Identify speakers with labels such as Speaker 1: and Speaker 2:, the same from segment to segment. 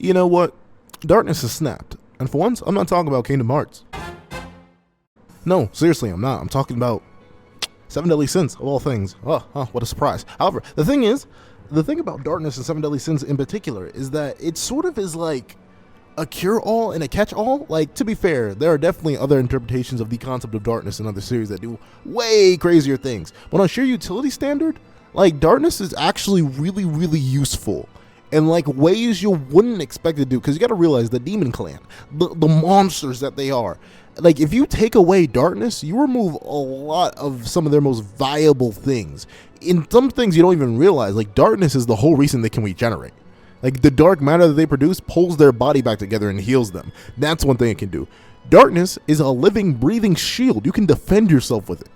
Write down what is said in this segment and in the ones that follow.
Speaker 1: You know what? Darkness has snapped. And for once, I'm not talking about Kingdom Hearts. No, seriously, I'm not. I'm talking about Seven Deadly Sins, of all things. Oh, what a surprise. However, the thing about Darkness and Seven Deadly Sins in particular is that it sort of is like a cure-all and a catch-all. Like, to be fair, there are definitely other interpretations of the concept of darkness in other series that do way crazier things. But on sheer utility standard, like, darkness is actually really, really useful in like ways you wouldn't expect it to do. Because you got to realize the Demon Clan, the monsters that they are. Like, if you take away darkness, you remove a lot of some of their most viable things. In some things you don't even realize, like, darkness is the whole reason they can regenerate. Like, the dark matter that they produce pulls their body back together and heals them. That's one thing it can do. Darkness is a living, breathing shield. You can defend yourself with it.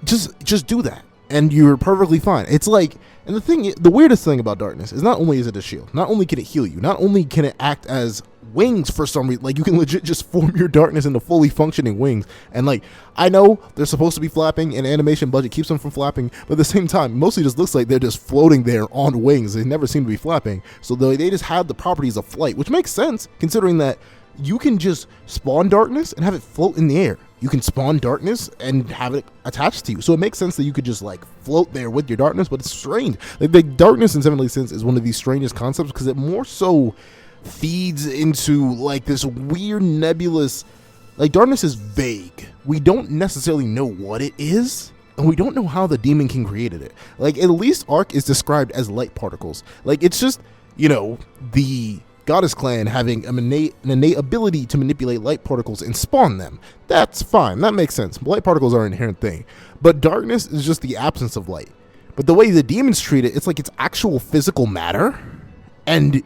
Speaker 1: Just do that, and you're perfectly fine. It's like, and the weirdest thing about darkness is not only is it a shield, not only can it heal you, not only can it act as wings for some reason. Like, you can legit just form your darkness into fully functioning wings. And like, I know they're supposed to be flapping and animation budget keeps them from flapping, but at the same time, mostly just looks like they're just floating there on wings. They never seem to be flapping. So they just have the properties of flight, which makes sense considering that you can just spawn darkness and have it float in the air. You can spawn darkness and have it attached to you. So it makes sense that you could just like float there with your darkness, but it's strange. Like, the darkness in Seven Deadly Sins is one of the strangest concepts because it more so feeds into like this weird nebulous, like, darkness is vague. We don't necessarily know what it is, and we don't know how the Demon King created it. Like, at least Arc is described as light particles. Like, it's just, you know, the Goddess Clan having an innate ability to manipulate light particles and spawn them. That's fine. That makes sense. Light particles are an inherent thing. But darkness is just the absence of light. But the way the demons treat it, it's like it's actual physical matter. And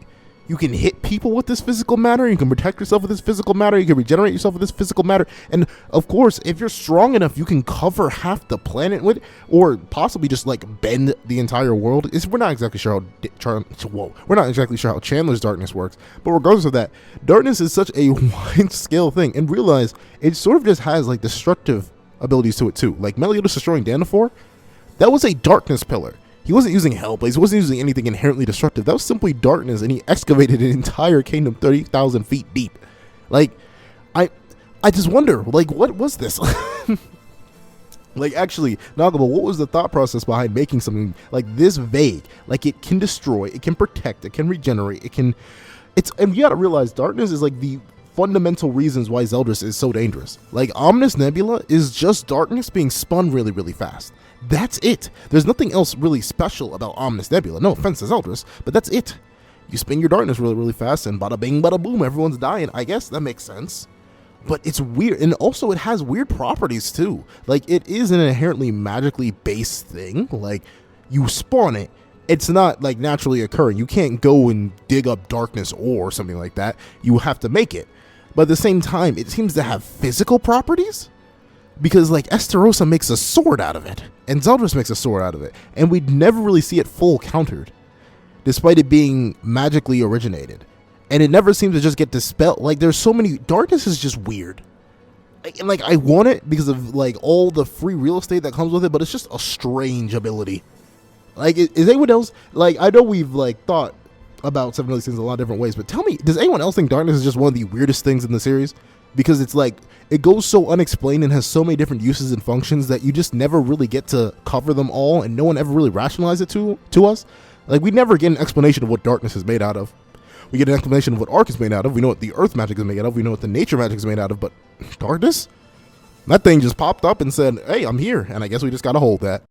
Speaker 1: you can hit people with this physical matter. You can protect yourself with this physical matter. You can regenerate yourself with this physical matter. And of course, if you're strong enough, you can cover half the planet with it, or possibly just like bend the entire world. We're not exactly sure how Chandler's darkness works. But regardless of that, darkness is such a wide scale thing. And realize it sort of just has like destructive abilities to it too. Like Meliodas destroying Danafor, that was a darkness pillar. He wasn't using Hellblaze, he wasn't using anything inherently destructive. That was simply darkness, and he excavated an entire kingdom 30,000 feet deep. Like, I just wonder, like, what was this? Like, actually, Nagaba, what was the thought process behind making something like this vague? Like, it can destroy, it can protect, it can regenerate, and you gotta realize, darkness is like the fundamental reasons why Zeldris is so dangerous. Like, Ominous Nebula is just darkness being spun really, really fast. That's it. There's nothing else really special about Ominous Nebula. No offense to Zeldris, but that's it. You spin your darkness really, really fast, and bada bing, bada boom, everyone's dying. I guess that makes sense. But it's weird, and also it has weird properties too. Like, it is an inherently magically based thing. Like, you spawn it. It's not like naturally occurring. You can't go and dig up darkness ore or something like that. You have to make it. But at the same time, it seems to have physical properties. Because, like, Esterosa makes a sword out of it, and Zeldris makes a sword out of it, and we'd never really see it full countered, despite it being magically originated. And it never seems to just get dispelled. Like, there's so many, darkness is just weird. And, like, I want it because of, like, all the free real estate that comes with it, but it's just a strange ability. Like, is anyone else, like, I know we've, like, thought about Seven Deadly Sins in a lot of different ways, but tell me, does anyone else think darkness is just one of the weirdest things in the series? Because it's like, it goes so unexplained and has so many different uses and functions that you just never really get to cover them all, and no one ever really rationalizes it to us. Like, we never get an explanation of what darkness is made out of. We get an explanation of what Arc is made out of. We know what the Earth magic is made out of. We know what the nature magic is made out of. But darkness? That thing just popped up and said, hey, I'm here. And I guess we just gotta hold that.